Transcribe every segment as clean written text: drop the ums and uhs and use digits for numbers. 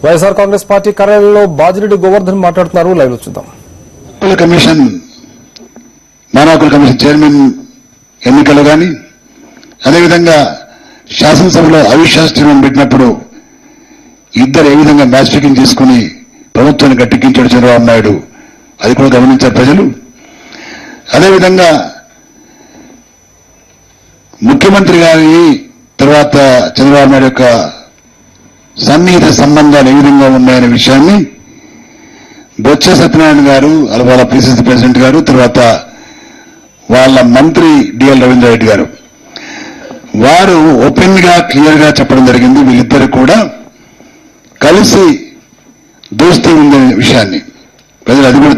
YSR Congress party కార్యాలయంలో బాజిరెడ్డి గోవర్ధన్ మాట్లాడుతున్నారు. Live లో చూద్దాం. కమిషన్ మానవ కమిషన్ చైర్మన్ ఎన్నికలు కానీ అదేవిధంగా శాసనసభలో అవిశ్వాస తీర్మానం పెట్టినప్పుడు ఇద్దరు ఏ విధంగా మ్యాచ్ ఫిక్సింగ్ చేసుకుని ప్రభుత్వాన్ని గట్టెక్కించాడు చంద్రబాబు నాయుడు, అది కూడా గమనించారు ప్రజలు. అదేవిధంగా ముఖ్యమంత్రి గారి తర్వాత చంద్రబాబు నాయుడు యొక్క సన్నిహిత సంబంధాలు ఏ విధంగా ఉన్నాయనే విషయాన్ని బొత్స సత్యనారాయణ గారు, వాళ్ళ పిసిసి ప్రెసిడెంట్ గారు, తర్వాత వాళ్ళ మంత్రి డిఎల్ రవీంద్రారెడ్డి గారు వారు ఓపెన్ గా క్లియర్ గా చెప్పడం జరిగింది. వీళ్ళిద్దరు కూడా కలిసి దోస్తీ ఉందనే విషయాన్ని ప్రజలు అది కూడా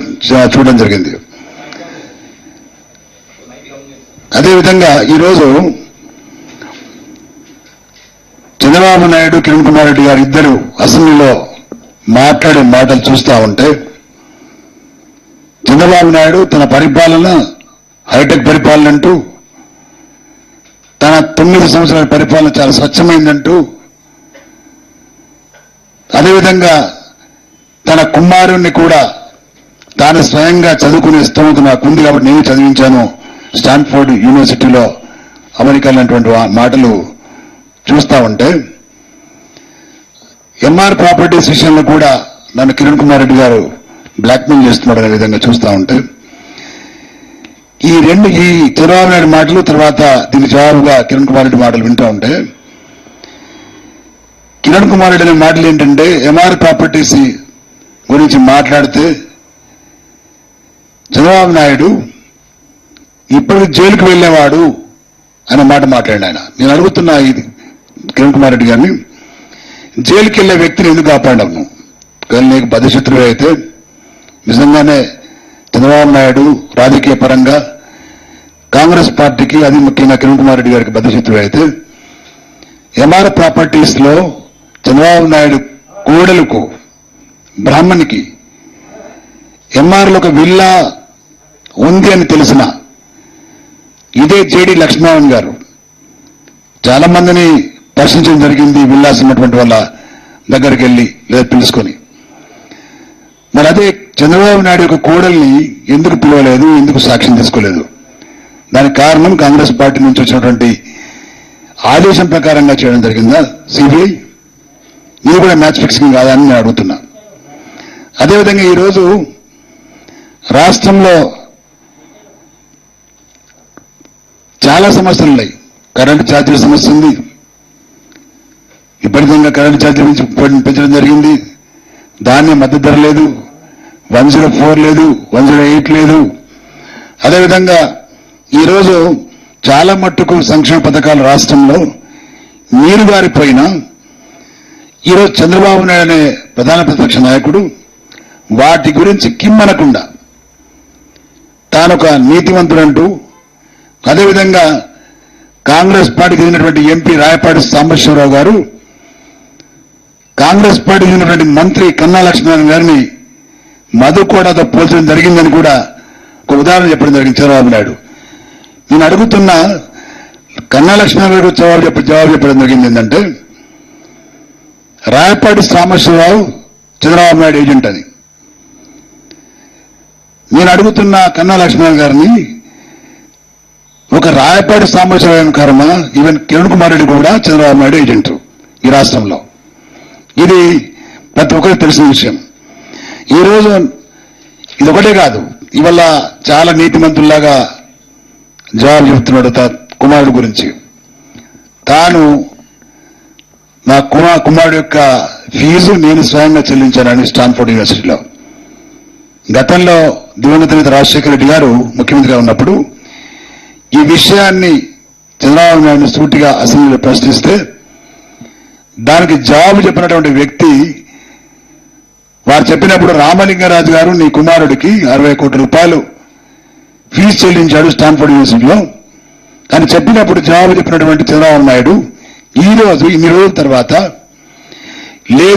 చూడడం జరిగింది. అదేవిధంగా ఈరోజు చంద్రబాబు నాయుడు, కిరణ్ కుమార్ రెడ్డి గారు ఇద్దరు అసెంబ్లీలో మాట్లాడే మాటలు చూస్తా ఉంటే చంద్రబాబు నాయుడు తన పరిపాలన హైటెక్ పరిపాలన అంటూ, తన 9 సంవత్సరాల పరిపాలన చాలా స్వచ్ఛమైందంటూ, అదేవిధంగా తన కుమారుణ్ణి కూడా తాను స్వయంగా చదువుకునే స్తోమత నాకుంది కాబట్టి నేను చదివించాను స్టాన్ఫోర్డ్ యూనివర్సిటీలో అమెరికాలో అటువంటి మాటలు చూస్తా ఉంటే, ఎంఆర్ ప్రాపర్టీస్ విషయంలో కూడా నన్ను కిరణ్ కుమార్ రెడ్డి గారు బ్లాక్మెయిల్ చేస్తున్నాడు అనే విధంగా చూస్తా ఉంటే, ఈ చంద్రబాబు నాయుడు మాటలు తర్వాత దీనికి జవాబుగా కిరణ్ కుమార్ రెడ్డి మాటలు వింటూ ఉంటే, కిరణ్ కుమార్ రెడ్డి అనే మాటలు ఏంటంటే ఎంఆర్ ప్రాపర్టీస్ గురించి మాట్లాడితే చంద్రబాబు నాయుడు ఇప్పుడు జైలుకు వెళ్లేవాడు అనే మాట మాట్లాడి ఆయన. నేను అడుగుతున్నా ఇది కిరణ్ కుమార్ రెడ్డి గారిని, జైలుకి వెళ్లే వ్యక్తిని ఎందుకు కాపాడము? కానీ నీకు బద్ధశత్రువు అయితే నిజంగానే చంద్రబాబు నాయుడు రాజకీయ పరంగా కాంగ్రెస్ పార్టీకి, అది ముఖ్యంగా కిరణ్ కుమార్ రెడ్డి గారికి బద్ధశత్రువు అయితే ఎంఆర్ ప్రాపర్టీస్ లో చంద్రబాబు నాయుడు కోడలకు బ్రాహ్మణికి ఎంఆర్లో ఒక విల్లా ఉంది అని తెలిసిన ఇదే జేడి లక్ష్మీనారాయణ గారు చాలా మందిని ప్రశ్నించడం జరిగింది, విల్లాస్ ఉన్నటువంటి వాళ్ళ దగ్గరికి వెళ్ళి లేదా పిలుచుకొని. మరి అదే చంద్రబాబు నాయుడు యొక్క కోడల్ని ఎందుకు పిలవలేదు, ఎందుకు సాక్ష్యం తీసుకోలేదు? దానికి కారణం కాంగ్రెస్ పార్టీ నుంచి వచ్చినటువంటి ఆదేశం ప్రకారంగా చేయడం జరిగిందా సిబిఐ? ఇది కూడా మ్యాచ్ ఫిక్సింగ్ కాదని నేను అడుగుతున్నా. అదేవిధంగా ఈరోజు రాష్ట్రంలో చాలా సమస్యలు ఉన్నాయి. కరెంటు ఛార్జీల సమస్య ఉంది, ఇప్పటికంగా కరెంటు ఛార్జీలు పెంచడం జరిగింది. ధాన్యం మద్దతు ధర లేదు, 104 లేదు, 108 లేదు. అదేవిధంగా ఈరోజు చాలా మట్టుకు సంక్షేమ పథకాలు రాష్ట్రంలో నీరు గారిపోయినా ఈరోజు చంద్రబాబు నాయుడు అనే ప్రధాన ప్రతిపక్ష నాయకుడు వాటి గురించి కిమ్మనకుండా తానొక నీతివంతుడంటూ, అదేవిధంగా కాంగ్రెస్ పార్టీకి చెందినటువంటి ఎంపీ రాయపాటి సాంబశివరావు గారు కాంగ్రెస్ పార్టీకి చెందినటువంటి మంత్రి కన్నా లక్ష్మీనారాయణ గారిని మధుకోడతో పోల్చడం జరిగిందని కూడా ఒక ఉదాహరణ చెప్పడం జరిగింది చంద్రబాబు నాయుడు. నేను అడుగుతున్న కన్నా లక్ష్మీనారాయణ గారు జవాబు చెప్పడం జరిగింది ఏంటంటే, రాయపాటి సాంబశివరావు చంద్రబాబు నాయుడు ఏజెంట్ అని. నేను అడుగుతున్న కన్నా లక్ష్మీనారాయణ గారిని, ఒక రాయపాటి సాంబశివరావు కర్మ ఈవెన్ కిరణ్ కుమార్ రెడ్డి కూడా చంద్రబాబు నాయుడు ఏజెంట్ ఈ రాష్ట్రంలో. ఇది ప్రతి ఒక్కరికి తెలిసిన విషయం. ఈరోజు ఇది ఒకటే కాదు, ఇవాళ చాలా నీతిమంతుల్లాగా జవాబు చెబుతున్నాడు కుమారుడు గురించి. తాను నా కుమారుడు యొక్క ఫీజు నేను స్వయంగా చెల్లించానని స్టాన్ఫోర్డ్ యూనివర్సిటీలో. గతంలో దివంగత నేత రాజశేఖర రెడ్డి గారు ముఖ్యమంత్రిగా ఉన్నప్పుడు ఈ విషయాన్ని చంద్రబాబు నాయుడు సూటిగా అసెంబ్లీలో ప్రశ్నిస్తే దానికి జవాబు చెప్పినటువంటి వ్యక్తి వారు చెప్పినప్పుడు, రామలింగరాజు గారు నీ కుమారుడికి 60 కోట్ల రూపాయలు ఫీజు చెల్లించాడు స్టాన్ఫోర్డ్ యూనివర్సిటీలో అని చెప్పినప్పుడు జవాబు చెప్పినటువంటి చంద్రబాబు నాయుడు ఈ రోజు ఇన్ని రోజుల తర్వాత లేదు